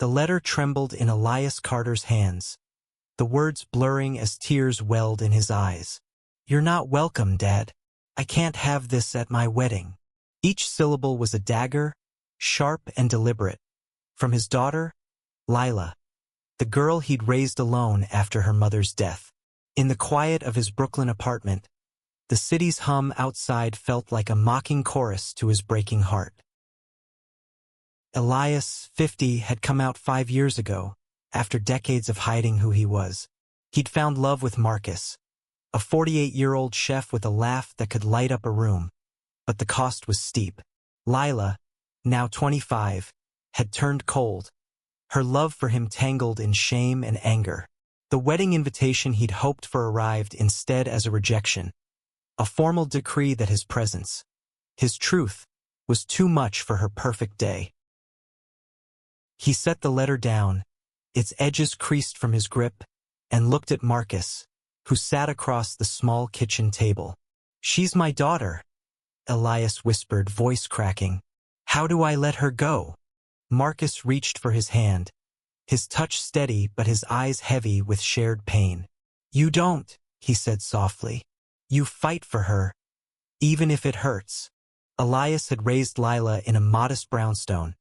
The letter trembled in Elias Carter's hands, the words blurring as tears welled in his eyes. "You're not welcome, Dad. I can't have this at my wedding." Each syllable was a dagger, sharp and deliberate. From his daughter, Lila, the girl he'd raised alone after her mother's death. In the quiet of his Brooklyn apartment, the city's hum outside felt like a mocking chorus to his breaking heart. Elias, 50, had come out 5 years ago, after decades of hiding who he was. He'd found love with Marcus, a 48-year-old chef with a laugh that could light up a room, but the cost was steep. Lila, now 25, had turned cold, her love for him tangled in shame and anger. The wedding invitation he'd hoped for arrived instead as a rejection, a formal decree that his presence, his truth, was too much for her perfect day. He set the letter down, its edges creased from his grip, and looked at Marcus, who sat across the small kitchen table. "She's my daughter," Elias whispered, voice cracking. "How do I let her go?" Marcus reached for his hand, his touch steady but his eyes heavy with shared pain. "You don't," he said softly. "You fight for her, even if it hurts." Elias had raised Lila in a modest brownstone,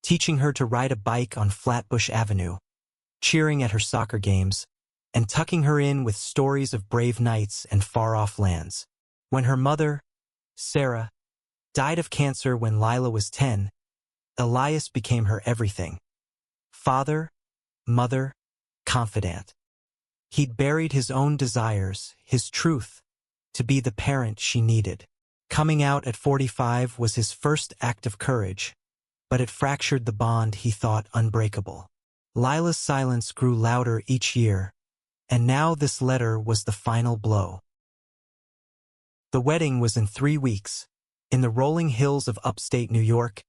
teaching her to ride a bike on Flatbush Avenue, cheering at her soccer games, and tucking her in with stories of brave knights and far-off lands. When her mother, Sarah, died of cancer when Lila was 10, Elias became her everything. Father, mother, confidant. He'd buried his own desires, his truth, to be the parent she needed. Coming out at 45 was his first act of courage, but it fractured the bond he thought unbreakable. Lila's silence grew louder each year, and now this letter was the final blow. The wedding was in 3 weeks, in the rolling hills of upstate New York,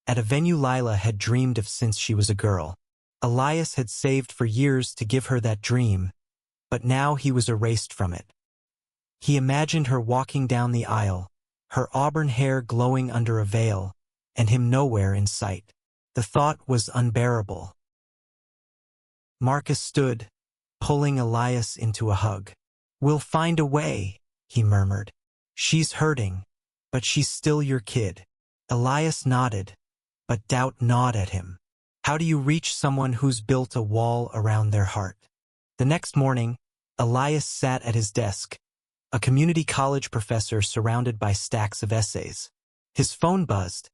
at a venue Lila had dreamed of since she was a girl. Elias had saved for years to give her that dream, but now he was erased from it. He imagined her walking down the aisle, her auburn hair glowing under a veil, and him nowhere in sight. The thought was unbearable. Marcus stood, pulling Elias into a hug. "We'll find a way," he murmured. "She's hurting, but she's still your kid." Elias nodded, but doubt gnawed at him. How do you reach someone who's built a wall around their heart? The next morning, Elias sat at his desk, a community college professor surrounded by stacks of essays. His phone buzzed,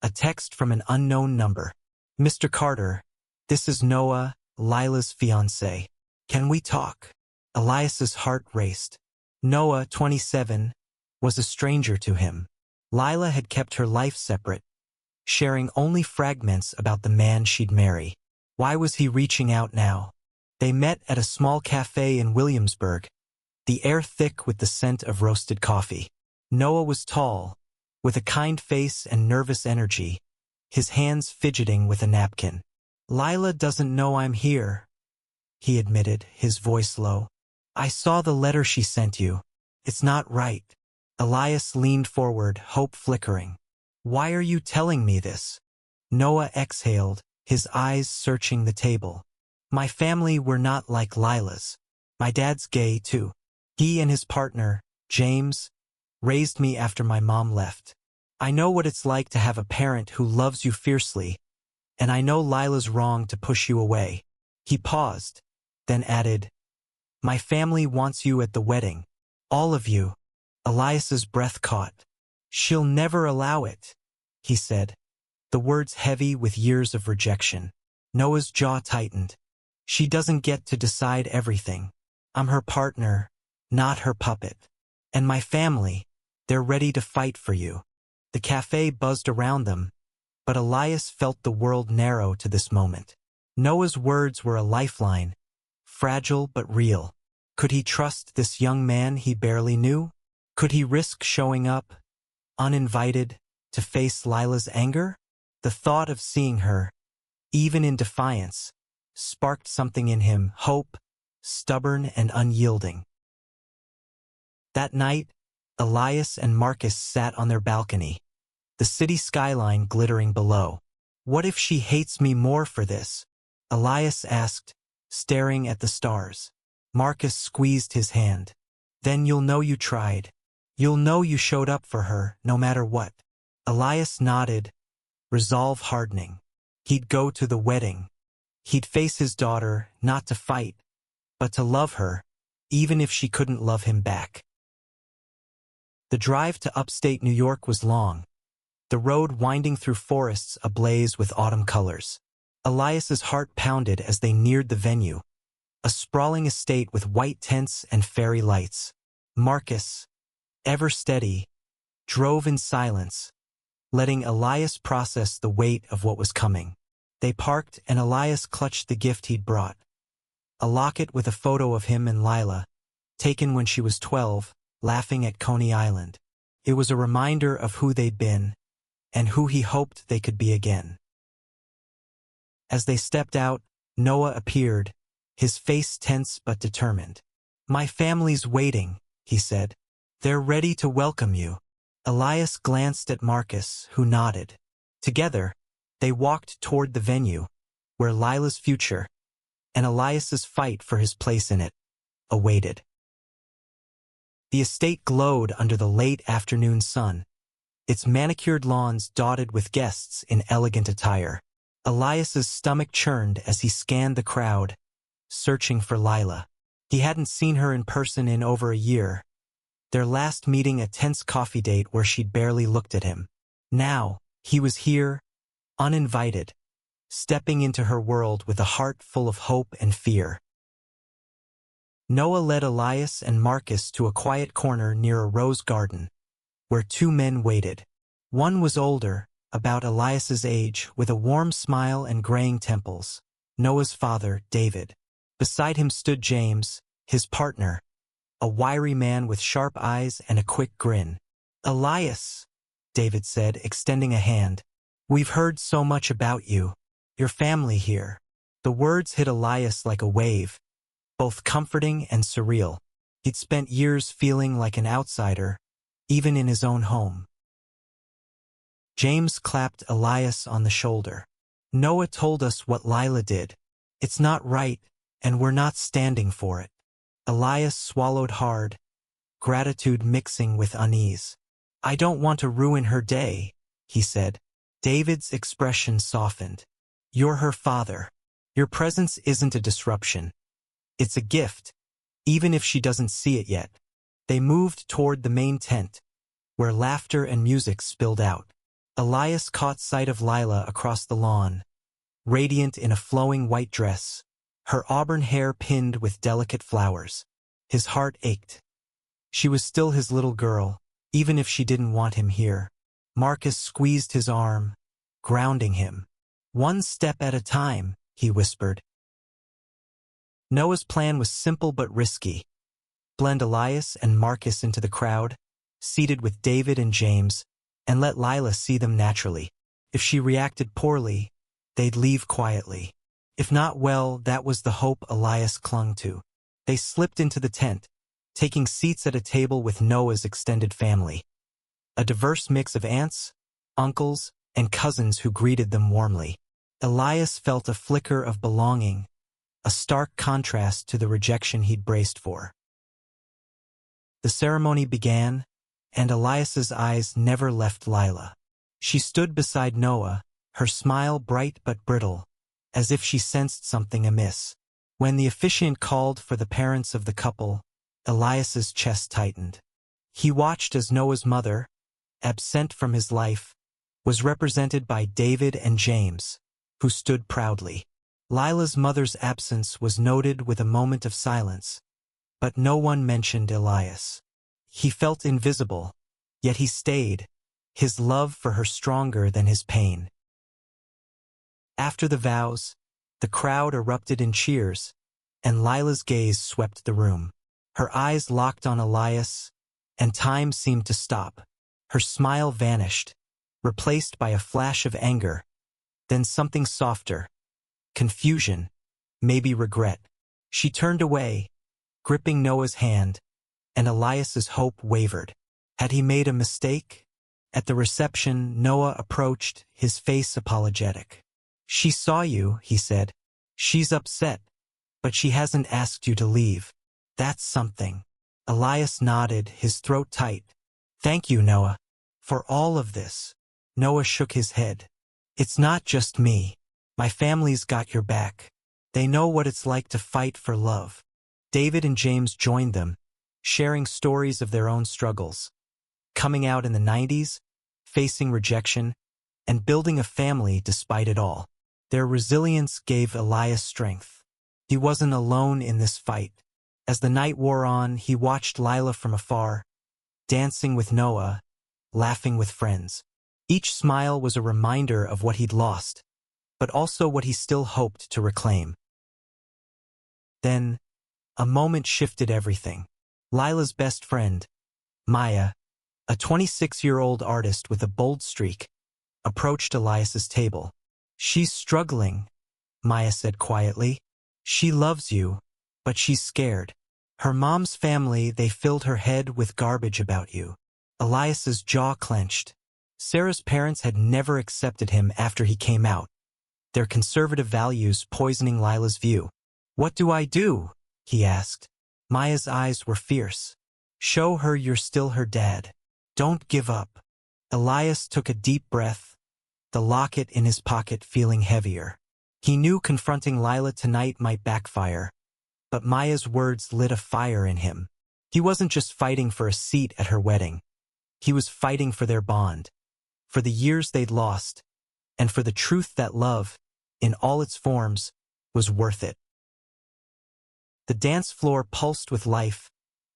a text from an unknown number. "Mr. Carter, this is Noah, Lila's fiancé. Can we talk?" Elias's heart raced. Noah, 27, was a stranger to him. Lila had kept her life separate, sharing only fragments about the man she'd marry. Why was he reaching out now? They met at a small cafe in Williamsburg, the air thick with the scent of roasted coffee. Noah was tall, with a kind face and nervous energy, his hands fidgeting with a napkin. "Lila doesn't know I'm here," he admitted, his voice low. "I saw the letter she sent you. It's not right." Elias leaned forward, hope flickering. "Why are you telling me this?" Noah exhaled, his eyes searching the table. "My family were not like Lila's. My dad's gay, too. He and his partner, James, raised me after my mom left. I know what it's like to have a parent who loves you fiercely, and I know Lila's wrong to push you away." He paused, then added, "My family wants you at the wedding. All of you." Elias's breath caught. "She'll never allow it," he said, the words heavy with years of rejection. Noah's jaw tightened. "She doesn't get to decide everything. I'm her partner, not her puppet. And my family, they're ready to fight for you." The cafe buzzed around them, but Elias felt the world narrow to this moment. Noah's words were a lifeline, fragile but real. Could he trust this young man he barely knew? Could he risk showing up, uninvited, to face Lila's anger? The thought of seeing her, even in defiance, sparked something in him, hope, stubborn and unyielding. That night, Elias and Marcus sat on their balcony, the city skyline glittering below. What if she hates me more for this? Elias asked, staring at the stars. Marcus squeezed his hand. Then you'll know you tried. You'll know you showed up for her, no matter what. Elias nodded, resolve hardening. He'd go to the wedding. He'd face his daughter, not to fight, but to love her, even if she couldn't love him back. The drive to upstate New York was long, the road winding through forests ablaze with autumn colors. Elias's heart pounded as they neared the venue, a sprawling estate with white tents and fairy lights. Marcus, ever steady, drove in silence, letting Elias process the weight of what was coming. They parked and Elias clutched the gift he'd brought. A locket with a photo of him and Lila, taken when she was 12, laughing at Coney Island. It was a reminder of who they'd been, and who he hoped they could be again. As they stepped out, Noah appeared, his face tense but determined. "My family's waiting," he said. "They're ready to welcome you." Elias glanced at Marcus, who nodded. Together, they walked toward the venue, where Lila's future, and Elias's fight for his place in it, awaited. The estate glowed under the late afternoon sun, its manicured lawns dotted with guests in elegant attire. Elias's stomach churned as he scanned the crowd, searching for Lila. He hadn't seen her in person in over a year, their last meeting a tense coffee date where she'd barely looked at him. Now, he was here, uninvited, stepping into her world with a heart full of hope and fear. Noah led Elias and Marcus to a quiet corner near a rose garden, where two men waited. One was older, about Elias's age, with a warm smile and graying temples. Noah's father, David. Beside him stood James, his partner, a wiry man with sharp eyes and a quick grin. "Elias," David said, extending a hand. "We've heard so much about you, your family here." The words hit Elias like a wave, both comforting and surreal. He'd spent years feeling like an outsider, even in his own home. James clapped Elias on the shoulder. "Noah told us what Lila did. It's not right, and we're not standing for it." Elias swallowed hard, gratitude mixing with unease. "I don't want to ruin her day," he said. David's expression softened. "You're her father. Your presence isn't a disruption. It's a gift, even if she doesn't see it yet." They moved toward the main tent, where laughter and music spilled out. Elias caught sight of Lila across the lawn, radiant in a flowing white dress, her auburn hair pinned with delicate flowers. His heart ached. She was still his little girl, even if she didn't want him here. Marcus squeezed his arm, grounding him. "One step at a time," he whispered. Noah's plan was simple but risky. Blend Elias and Marcus into the crowd, seated with David and James, and let Lila see them naturally. If she reacted poorly, they'd leave quietly. If not, well, that was the hope Elias clung to. They slipped into the tent, taking seats at a table with Noah's extended family. A diverse mix of aunts, uncles, and cousins who greeted them warmly. Elias felt a flicker of belonging, a stark contrast to the rejection he'd braced for. The ceremony began, and Elias's eyes never left Lila. She stood beside Noah, her smile bright but brittle, as if she sensed something amiss. When the officiant called for the parents of the couple, Elias's chest tightened. He watched as Noah's mother, absent from his life, was represented by David and James, who stood proudly. Lila's mother's absence was noted with a moment of silence, but no one mentioned Elias. He felt invisible, yet he stayed, his love for her stronger than his pain. After the vows, the crowd erupted in cheers, and Lila's gaze swept the room. Her eyes locked on Elias, and time seemed to stop. Her smile vanished, replaced by a flash of anger, then something softer, confusion, maybe regret. She turned away, gripping Noah's hand, and Elias's hope wavered. Had he made a mistake? At the reception, Noah approached, his face apologetic. "She saw you," he said. "She's upset, but she hasn't asked you to leave. That's something." Elias nodded, his throat tight. "Thank you, Noah, for all of this." Noah shook his head. "It's not just me. My family's got your back. They know what it's like to fight for love." David and James joined them, sharing stories of their own struggles. Coming out in the 90s, facing rejection, and building a family despite it all. Their resilience gave Elias strength. He wasn't alone in this fight. As the night wore on, he watched Lila from afar, dancing with Noah, laughing with friends. Each smile was a reminder of what he'd lost, but also what he still hoped to reclaim. Then, a moment shifted everything. Lila's best friend, Maya, a 26-year-old artist with a bold streak, approached Elias's table. "She's struggling," Maya said quietly. "She loves you, but she's scared. Her mom's family, they filled her head with garbage about you." Elias's jaw clenched. Sarah's parents had never accepted him after he came out, their conservative values poisoning Lila's view. "What do I do?" he asked. Maya's eyes were fierce. "Show her you're still her dad. Don't give up." Elias took a deep breath, the locket in his pocket feeling heavier. He knew confronting Lila tonight might backfire, but Maya's words lit a fire in him. He wasn't just fighting for a seat at her wedding. He was fighting for their bond, for the years they'd lost, and for the truth that love, in all its forms, was worth it. The dance floor pulsed with life,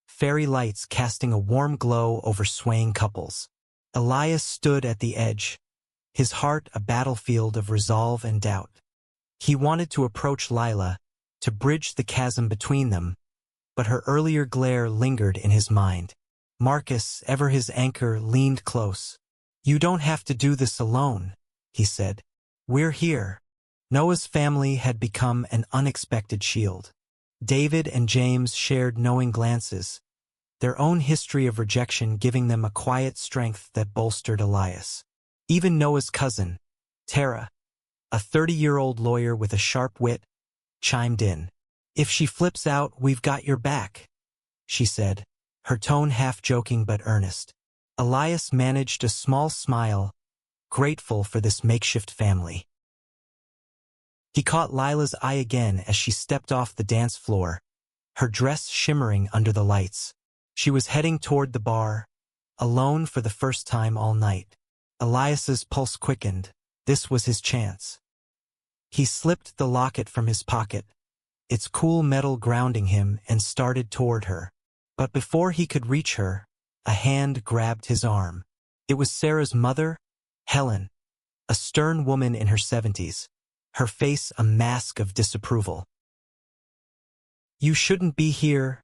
fairy lights casting a warm glow over swaying couples. Elias stood at the edge, his heart a battlefield of resolve and doubt. He wanted to approach Lila, to bridge the chasm between them, but her earlier glare lingered in his mind. Marcus, ever his anchor, leaned close. "You don't have to do this alone," he said. "We're here." Noah's family had become an unexpected shield. David and James shared knowing glances, their own history of rejection giving them a quiet strength that bolstered Elias. Even Noah's cousin, Tara, a 30-year-old lawyer with a sharp wit, chimed in. "If she flips out, we've got your back," she said, her tone half joking but earnest. Elias managed a small smile, grateful for this makeshift family. He caught Lila's eye again as she stepped off the dance floor, her dress shimmering under the lights. She was heading toward the bar, alone for the first time all night. Elias's pulse quickened. This was his chance. He slipped the locket from his pocket, its cool metal grounding him, and started toward her. But before he could reach her, a hand grabbed his arm. It was Sarah's mother, Helen, a stern woman in her 70s, her face a mask of disapproval. "You shouldn't be here,"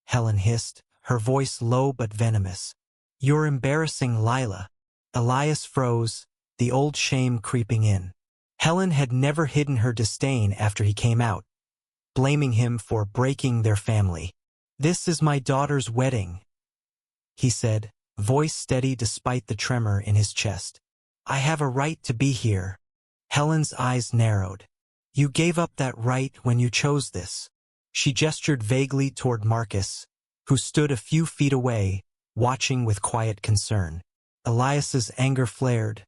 Helen hissed, her voice low but venomous. "You're embarrassing Lila." Elias froze, the old shame creeping in. Helen had never hidden her disdain after he came out, blaming him for breaking their family. "This is my daughter's wedding," he said, voice steady despite the tremor in his chest. "I have a right to be here." Helen's eyes narrowed. "You gave up that right when you chose this." She gestured vaguely toward Marcus, who stood a few feet away, watching with quiet concern. Elias's anger flared,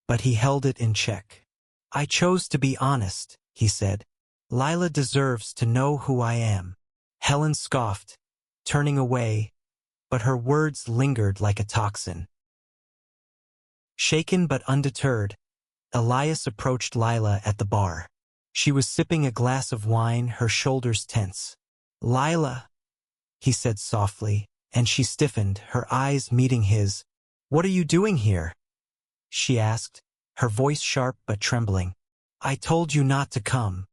but he held it in check. "I chose to be honest," he said. "Lila deserves to know who I am." Helen scoffed, turning away, but her words lingered like a toxin. Shaken but undeterred, Elias approached Lila at the bar. She was sipping a glass of wine, her shoulders tense. "Lila," he said softly, and she stiffened, her eyes meeting his. "What are you doing here?" she asked, her voice sharp but trembling. "I told you not to come."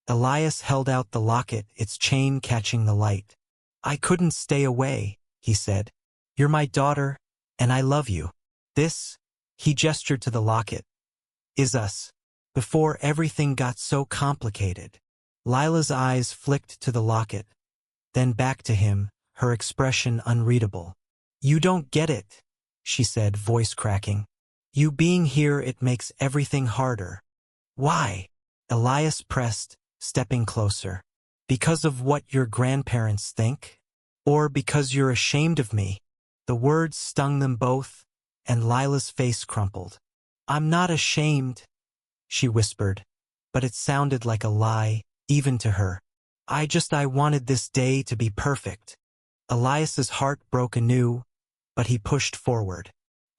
Elias held out the locket, its chain catching the light. "I couldn't stay away," he said. "You're my daughter, and I love you. This," he gestured to the locket, "is us." Before everything got so complicated. Lila's eyes flicked to the locket, then back to him, her expression unreadable. "You don't get it," she said, voice cracking. You being here, it makes everything harder. Why? Elias pressed, stepping closer. Because of what your grandparents think? Or because you're ashamed of me? The words stung them both, and Lila's face crumpled. I'm not ashamed, she whispered, but it sounded like a lie, even to her. I wanted this day to be perfect. Elias's heart broke anew, but he pushed forward.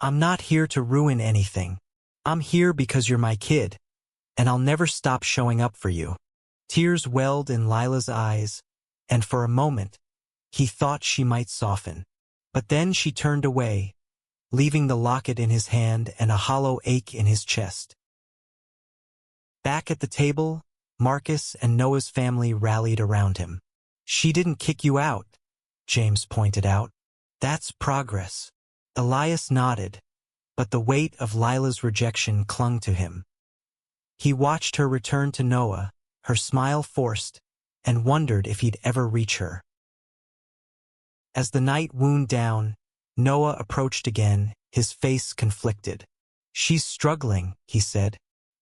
I'm not here to ruin anything. I'm here because you're my kid, and I'll never stop showing up for you. Tears welled in Lila's eyes, and for a moment, he thought she might soften. But then she turned away, leaving the locket in his hand and a hollow ache in his chest. Back at the table, Marcus and Noah's family rallied around him. She didn't kick you out, James pointed out. That's progress. Elias nodded, but the weight of Lila's rejection clung to him. He watched her return to Noah, her smile forced, and wondered if he'd ever reach her. As the night wound down, Noah approached again, his face conflicted. She's struggling, he said,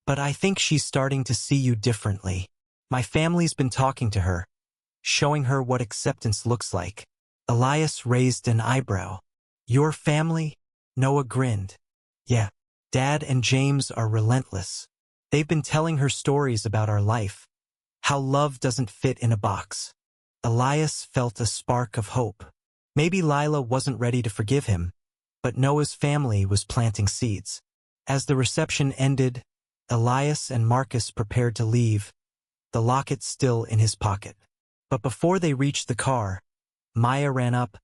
but I think she's starting to see you differently. My family's been talking to her, showing her what acceptance looks like. Elias raised an eyebrow. Your family? Noah grinned. Yeah, Dad and James are relentless. They've been telling her stories about our life, how love doesn't fit in a box. Elias felt a spark of hope. Maybe Lila wasn't ready to forgive him, but Noah's family was planting seeds. As the reception ended, Elias and Marcus prepared to leave, the locket still in his pocket. But before they reached the car, Maya ran up,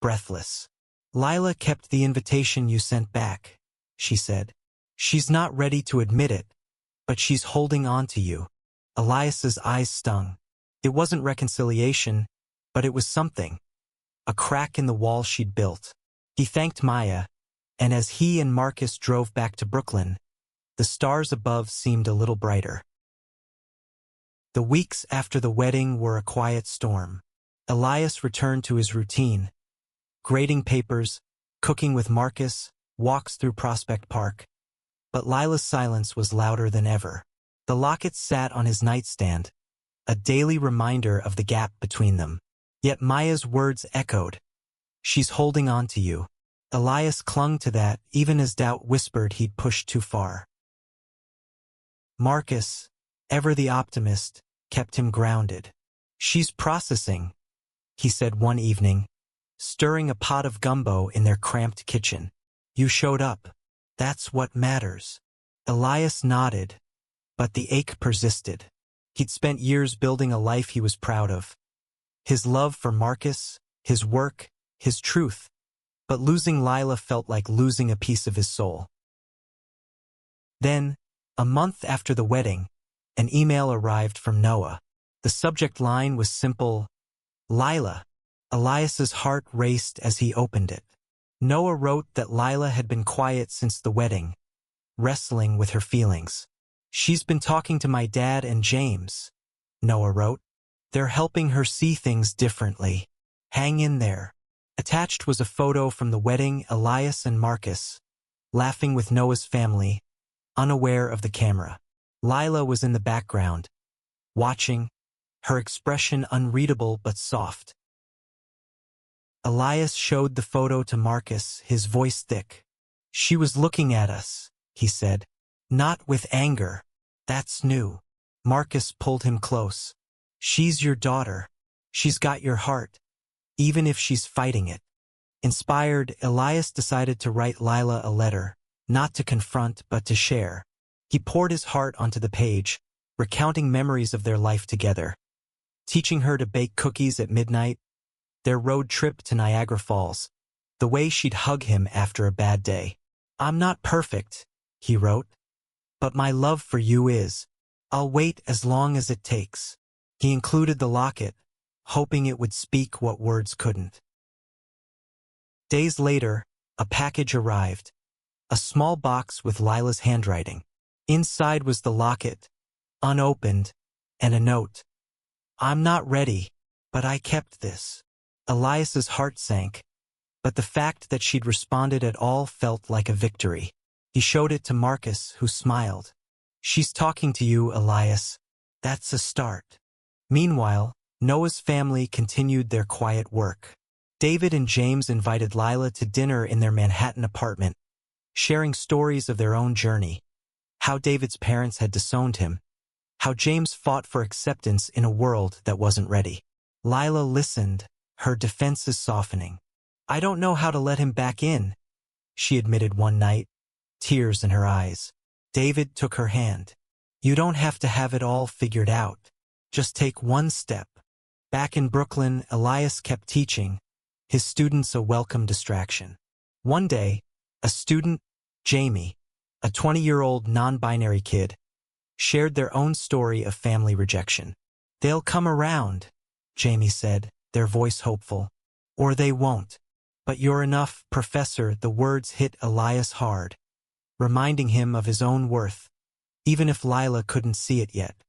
breathless. Lila kept the invitation you sent back, she said. She's not ready to admit it, but she's holding on to you. Elias's eyes stung. It wasn't reconciliation, but it was something. A crack in the wall she'd built. He thanked Maya, and as he and Marcus drove back to Brooklyn, the stars above seemed a little brighter. The weeks after the wedding were a quiet storm. Elias returned to his routine, grading papers, cooking with Marcus, walks through Prospect Park. But Lila's silence was louder than ever. The locket sat on his nightstand, a daily reminder of the gap between them. Yet Maya's words echoed. She's holding on to you. Elias clung to that, even as doubt whispered he'd pushed too far. Marcus, ever the optimist, kept him grounded. She's processing, he said one evening, stirring a pot of gumbo in their cramped kitchen. You showed up. That's what matters. Elias nodded, but the ache persisted. He'd spent years building a life he was proud of. His love for Marcus, his work, his truth. But losing Lila felt like losing a piece of his soul. Then, a month after the wedding, an email arrived from Noah. The subject line was simple, Lila. Elias's heart raced as he opened it. Noah wrote that Lila had been quiet since the wedding, wrestling with her feelings. She's been talking to my dad and James, Noah wrote. They're helping her see things differently. Hang in there. Attached was a photo from the wedding, Elias and Marcus, laughing with Noah's family, unaware of the camera. Lila was in the background, watching, her expression unreadable but soft. Elias showed the photo to Marcus, his voice thick. She was looking at us, he said. Not with anger. That's new. Marcus pulled him close. She's your daughter. She's got your heart, even if she's fighting it. Inspired, Elias decided to write Lila a letter, not to confront but to share. He poured his heart onto the page, recounting memories of their life together. Teaching her to bake cookies at midnight, their road trip to Niagara Falls, the way she'd hug him after a bad day. I'm not perfect, he wrote, but my love for you is. I'll wait as long as it takes. He included the locket, hoping it would speak what words couldn't. Days later, a package arrived, a small box with Lila's handwriting. Inside was the locket, unopened, and a note. I'm not ready, but I kept this. Elias's heart sank. but the fact that she'd responded at all felt like a victory. He showed it to Marcus, who smiled. "She's talking to you, Elias. That's a start." Meanwhile, Noah's family continued their quiet work. David and James invited Lila to dinner in their Manhattan apartment, sharing stories of their own journey. How David's parents had disowned him. How James fought for acceptance in a world that wasn't ready. Lila listened, her defenses softening. "I don't know how to let him back in," she admitted one night, tears in her eyes. David took her hand. "You don't have to have it all figured out. Just take one step." Back in Brooklyn, Elias kept teaching, his students a welcome distraction. One day, a student, Jamie, a 20-year-old non-binary kid, shared their own story of family rejection. "They'll come around," Jamie said, their voice hopeful. "Or they won't. But you're enough, Professor." The words hit Elias hard, reminding him of his own worth, even if Lila couldn't see it yet.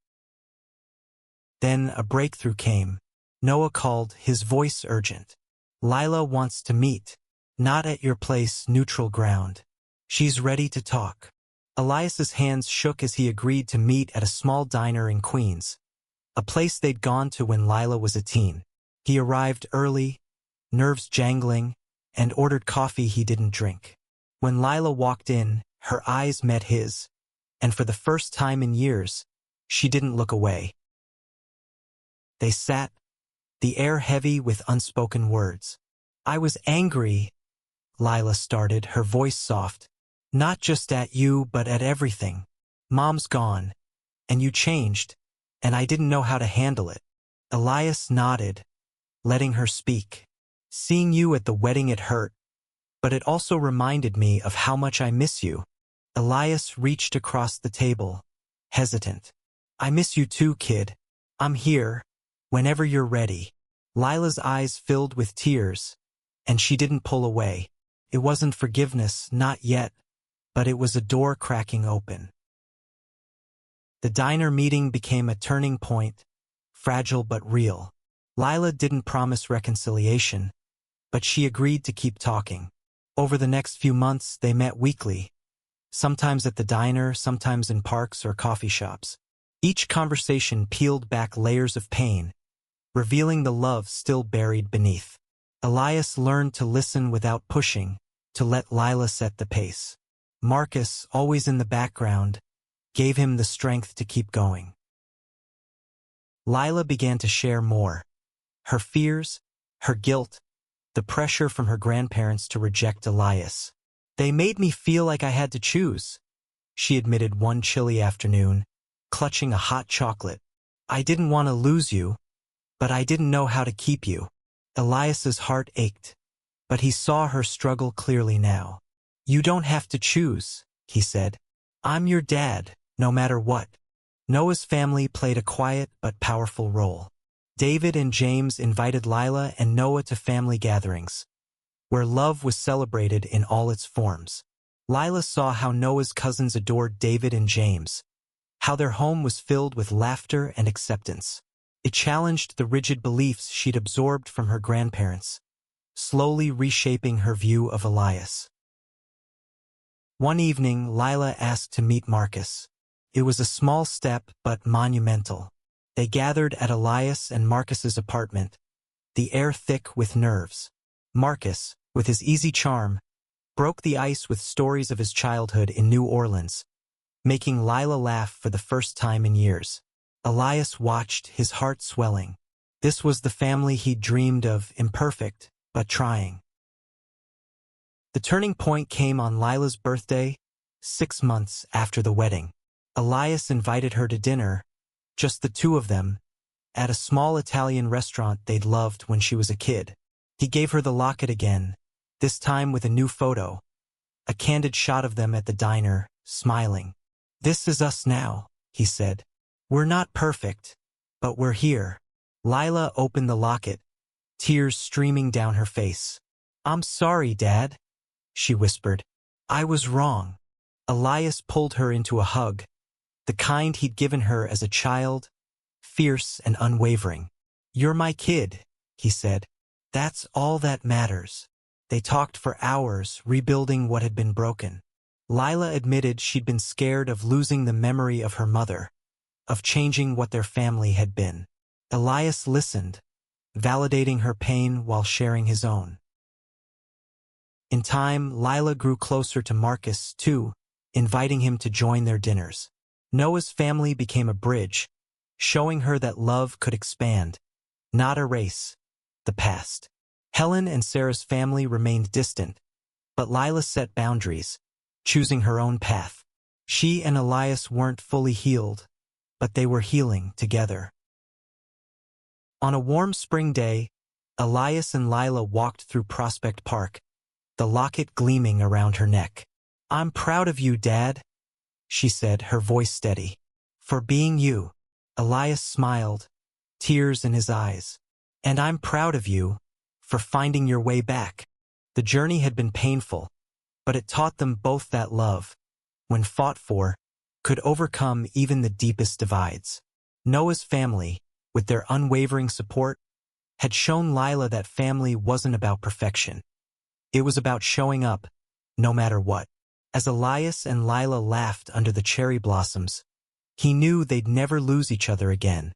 Then a breakthrough came. Noah called, his voice urgent. "Lila wants to meet. Not at your place, neutral ground. She's ready to talk." Elias's hands shook as he agreed to meet at a small diner in Queens, a place they'd gone to when Lila was a teen. He arrived early, nerves jangling, and ordered coffee he didn't drink. When Lila walked in, her eyes met his, and for the first time in years, she didn't look away. They sat, the air heavy with unspoken words. "I was angry," Lila started, her voice soft. "Not just at you, but at everything. Mom's gone, and you changed, and I didn't know how to handle it." Elias nodded, letting her speak. "Seeing you at the wedding, it hurt, but it also reminded me of how much I miss you." Elias reached across the table, hesitant. "I miss you too, kid. I'm here, whenever you're ready." Lila's eyes filled with tears, and she didn't pull away. It wasn't forgiveness, not yet, but it was a door cracking open. The diner meeting became a turning point, fragile but real. Lila didn't promise reconciliation, but she agreed to keep talking. Over the next few months, they met weekly, sometimes at the diner, sometimes in parks or coffee shops. Each conversation peeled back layers of pain, revealing the love still buried beneath. Elias learned to listen without pushing, to let Lila set the pace. Marcus, always in the background, gave him the strength to keep going. Lila began to share more. Her fears, her guilt, the pressure from her grandparents to reject Elias. "They made me feel like I had to choose," she admitted one chilly afternoon, clutching a hot chocolate. "I didn't want to lose you, but I didn't know how to keep you." Elias's heart ached, but he saw her struggle clearly now. "You don't have to choose," he said. "I'm your dad, no matter what." Noah's family played a quiet but powerful role. David and James invited Lila and Noah to family gatherings, where love was celebrated in all its forms. Lila saw how Noah's cousins adored David and James, how their home was filled with laughter and acceptance. It challenged the rigid beliefs she'd absorbed from her grandparents, slowly reshaping her view of Elias. One evening, Lila asked to meet Marcus. It was a small step, but monumental. They gathered at Elias and Marcus's apartment, the air thick with nerves. Marcus, with his easy charm, broke the ice with stories of his childhood in New Orleans, making Lila laugh for the first time in years. Elias watched, his heart swelling. This was the family he'd dreamed of, imperfect, but trying. The turning point came on Lila's birthday, 6 months after the wedding. Elias invited her to dinner, just the two of them, at a small Italian restaurant they'd loved when she was a kid. He gave her the locket again, this time with a new photo, a candid shot of them at the diner, smiling. "This is us now," he said. "We're not perfect, but we're here." Lila opened the locket, tears streaming down her face. "I'm sorry, Dad," she whispered. "I was wrong." Elias pulled her into a hug, the kind he'd given her as a child, fierce and unwavering. "You're my kid," he said. "That's all that matters." They talked for hours, rebuilding what had been broken. Lila admitted she'd been scared of losing the memory of her mother, of changing what their family had been. Elias listened, validating her pain while sharing his own. In time, Lila grew closer to Marcus, too, inviting him to join their dinners. Noah's family became a bridge, showing her that love could expand, not erase, the past. Helen and Sarah's family remained distant, but Lila set boundaries, choosing her own path. She and Elias weren't fully healed, but they were healing together. On a warm spring day, Elias and Lila walked through Prospect Park, the locket gleaming around her neck. "I'm proud of you, Dad," she said, her voice steady. "For being you." Elias smiled, tears in his eyes. "And I'm proud of you for finding your way back." The journey had been painful, but it taught them both that love, when fought for, could overcome even the deepest divides. Noah's family, with their unwavering support, had shown Lila that family wasn't about perfection. It was about showing up, no matter what. As Elias and Lila laughed under the cherry blossoms, he knew they'd never lose each other again.